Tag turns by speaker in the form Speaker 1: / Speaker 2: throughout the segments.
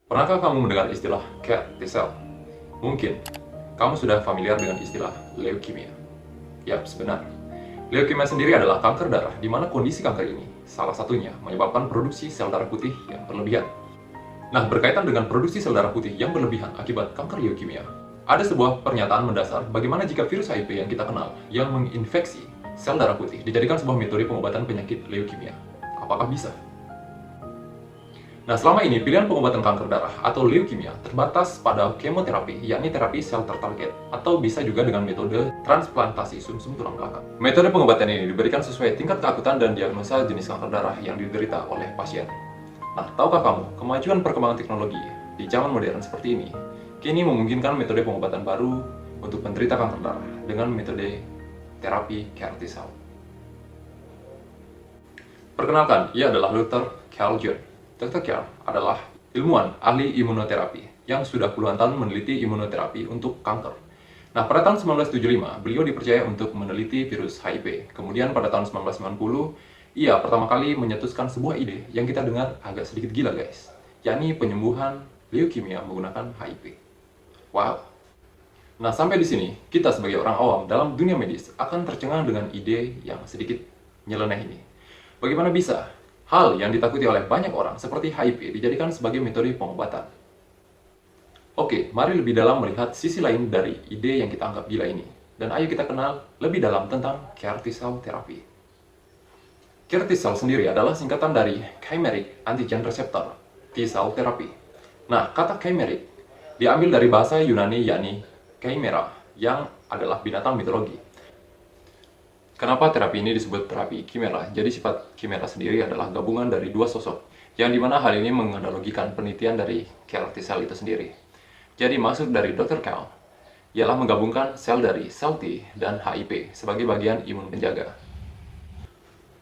Speaker 1: Pernahkah kamu mendengar istilah CAR T-cell? Mungkin kamu sudah familiar dengan istilah leukemia. Yap, benar. Leukemia sendiri adalah kanker darah di mana kondisi kanker ini salah satunya menyebabkan produksi sel darah putih yang berlebihan. Nah, berkaitan dengan produksi sel darah putih yang berlebihan akibat kanker leukemia, ada sebuah pernyataan mendasar bagaimana jika virus HIV yang kita kenal yang menginfeksi sel darah putih dijadikan sebuah metode pengobatan penyakit leukemia. Apakah bisa? Nah, selama ini pilihan pengobatan kanker darah atau leukemia terbatas pada kemoterapi, yakni terapi sel tertarget, atau bisa juga dengan metode transplantasi sumsum tulang belakang. Metode pengobatan ini diberikan sesuai tingkat keakutan dan diagnosa jenis kanker darah yang diderita oleh pasien. Nah, tahukah kamu, kemajuan perkembangan teknologi di zaman modern seperti ini, kini memungkinkan metode pengobatan baru untuk penderita kanker darah dengan metode terapi CAR T-cell. Perkenalkan, ia adalah Dr. Carl June. Dr. Carl adalah ilmuwan ahli imunoterapi yang sudah puluhan tahun meneliti imunoterapi untuk kanker. Nah, pada tahun 1975, beliau dipercaya untuk meneliti virus HIV. Kemudian pada tahun 1990, ia pertama kali menyetuskan sebuah ide yang kita dengar agak sedikit gila guys, yakni penyembuhan leukemia menggunakan HIV. Wow. Nah, sampai di sini, kita sebagai orang awam dalam dunia medis akan tercengang dengan ide yang sedikit nyeleneh ini. Bagaimana bisa hal yang ditakuti oleh banyak orang seperti HIV dijadikan sebagai metode pengobatan? Oke, mari lebih dalam melihat sisi lain dari ide yang kita anggap gila ini. Dan ayo kita kenal lebih dalam tentang CAR T-cell therapy. CAR T-cell sendiri adalah singkatan dari Chimeric Antigen Receptor T-cell therapy. Nah, kata chimeric diambil dari bahasa Yunani yakni chimera yang adalah binatang mitologi. Kenapa terapi ini disebut terapi chimera? Jadi sifat chimera sendiri adalah gabungan dari dua sosok, yang dimana hal ini menganalogikan penelitian dari CAR T-cell itu sendiri. Jadi maksud dari Dr. Carl ialah menggabungkan sel dari sel T dan HIV sebagai bagian imun penjaga.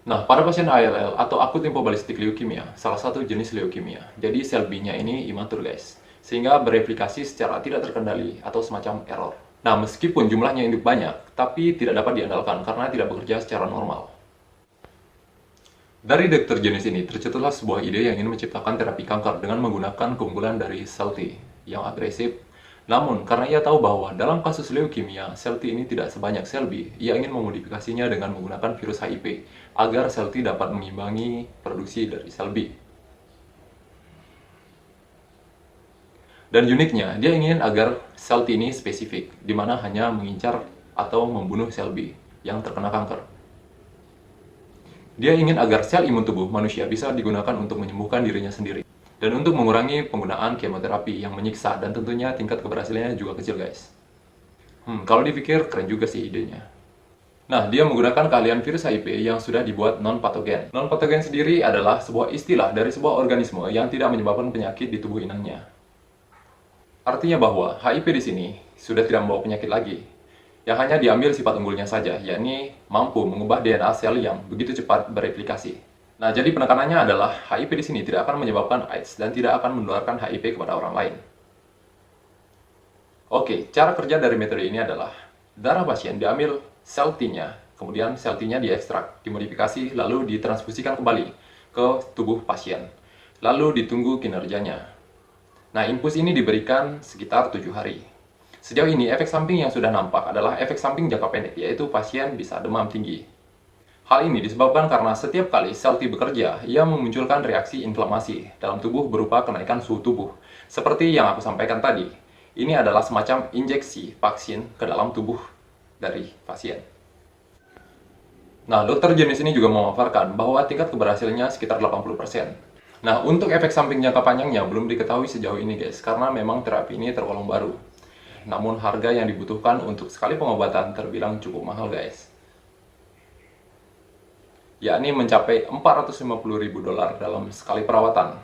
Speaker 1: Nah, pada pasien ALL atau akut lymphoblastic leukemia, salah satu jenis leukemia, jadi sel B-nya ini imatur guys, sehingga bereplikasi secara tidak terkendali atau semacam error. Nah, meskipun jumlahnya ini banyak, tapi tidak dapat diandalkan karena tidak bekerja secara normal. Dari dokter jenis ini tercetuslah sebuah ide yang ingin menciptakan terapi kanker dengan menggunakan keunggulan dari sel T yang agresif. Namun, karena ia tahu bahwa dalam kasus leukemia, sel T ini tidak sebanyak sel B, ia ingin memodifikasinya dengan menggunakan virus HIV agar sel T dapat mengimbangi produksi dari sel B. Dan uniknya, dia ingin agar sel T ini spesifik, di mana hanya mengincar atau membunuh sel B yang terkena kanker. Dia ingin agar sel imun tubuh manusia bisa digunakan untuk menyembuhkan dirinya sendiri, dan untuk mengurangi penggunaan kemoterapi yang menyiksa, dan tentunya tingkat keberhasilannya juga kecil guys. Kalau dipikir, keren juga sih idenya. Nah, dia menggunakan keahlian virus HIV yang sudah dibuat non-patogen. Non-patogen sendiri adalah sebuah istilah dari sebuah organisme yang tidak menyebabkan penyakit di tubuh inangnya. Artinya bahwa HIV di sini sudah tidak membawa penyakit lagi, yang hanya diambil sifat unggulnya saja, yakni mampu mengubah DNA sel yang begitu cepat bereplikasi. Nah, jadi penekanannya adalah HIV di sini tidak akan menyebabkan AIDS dan tidak akan menularkan HIV kepada orang lain. Oke, cara kerja dari metode ini adalah darah pasien diambil sel T-nya, kemudian sel T-nya diekstrak, dimodifikasi, lalu ditransfusikan kembali ke tubuh pasien, lalu ditunggu kinerjanya. Nah, infus ini diberikan sekitar 7 hari. Sejauh ini, efek samping yang sudah nampak adalah efek samping jangka pendek, yaitu pasien bisa demam tinggi. Hal ini disebabkan karena setiap kali sel T bekerja, ia memunculkan reaksi inflamasi dalam tubuh berupa kenaikan suhu tubuh. Seperti yang aku sampaikan tadi, ini adalah semacam injeksi vaksin ke dalam tubuh dari pasien. Nah, dokter jenis ini juga memaparkan bahwa tingkat keberhasilannya sekitar 80%. Nah, untuk efek samping jangka panjangnya belum diketahui sejauh ini guys, karena memang terapi ini tergolong baru. Namun harga yang dibutuhkan untuk sekali pengobatan terbilang cukup mahal guys, yakni mencapai $450.000 dalam sekali perawatan.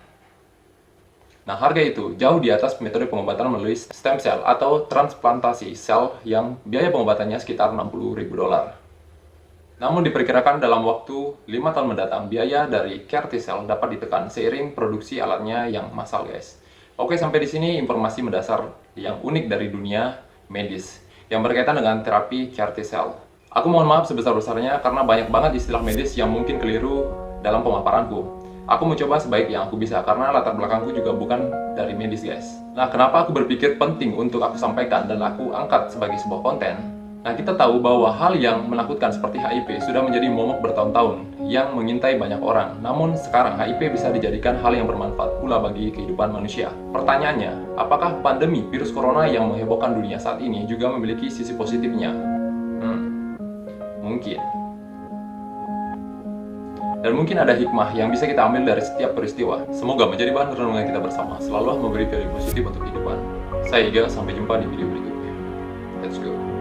Speaker 1: Nah, harga itu jauh di atas metode pengobatan melalui stem cell atau transplantasi sel yang biaya pengobatannya sekitar $60.000. Namun diperkirakan dalam waktu 5 tahun mendatang, biaya dari CAR T-cell dapat ditekan seiring produksi alatnya yang massal guys. Oke, sampai di sini informasi mendasar yang unik dari dunia medis yang berkaitan dengan terapi CAR T-cell. Aku mohon maaf sebesar-besarnya karena banyak banget istilah medis yang mungkin keliru dalam pemaparanku. Aku mencoba sebaik yang aku bisa karena latar belakangku juga bukan dari medis, guys. Nah, kenapa aku berpikir penting untuk aku sampaikan dan aku angkat sebagai sebuah konten? Nah, kita tahu bahwa hal yang menakutkan seperti HIV sudah menjadi momok bertahun-tahun yang mengintai banyak orang. Namun sekarang HIV bisa dijadikan hal yang bermanfaat pula bagi kehidupan manusia. Pertanyaannya, apakah pandemi virus corona yang menghebohkan dunia saat ini juga memiliki sisi positifnya? Mungkin. Dan mungkin ada hikmah yang bisa kita ambil dari setiap peristiwa. Semoga menjadi bahan renungan kita bersama, selalu memberi value positif untuk kehidupan. Saya Iga, sampai jumpa di video berikutnya. Let's go.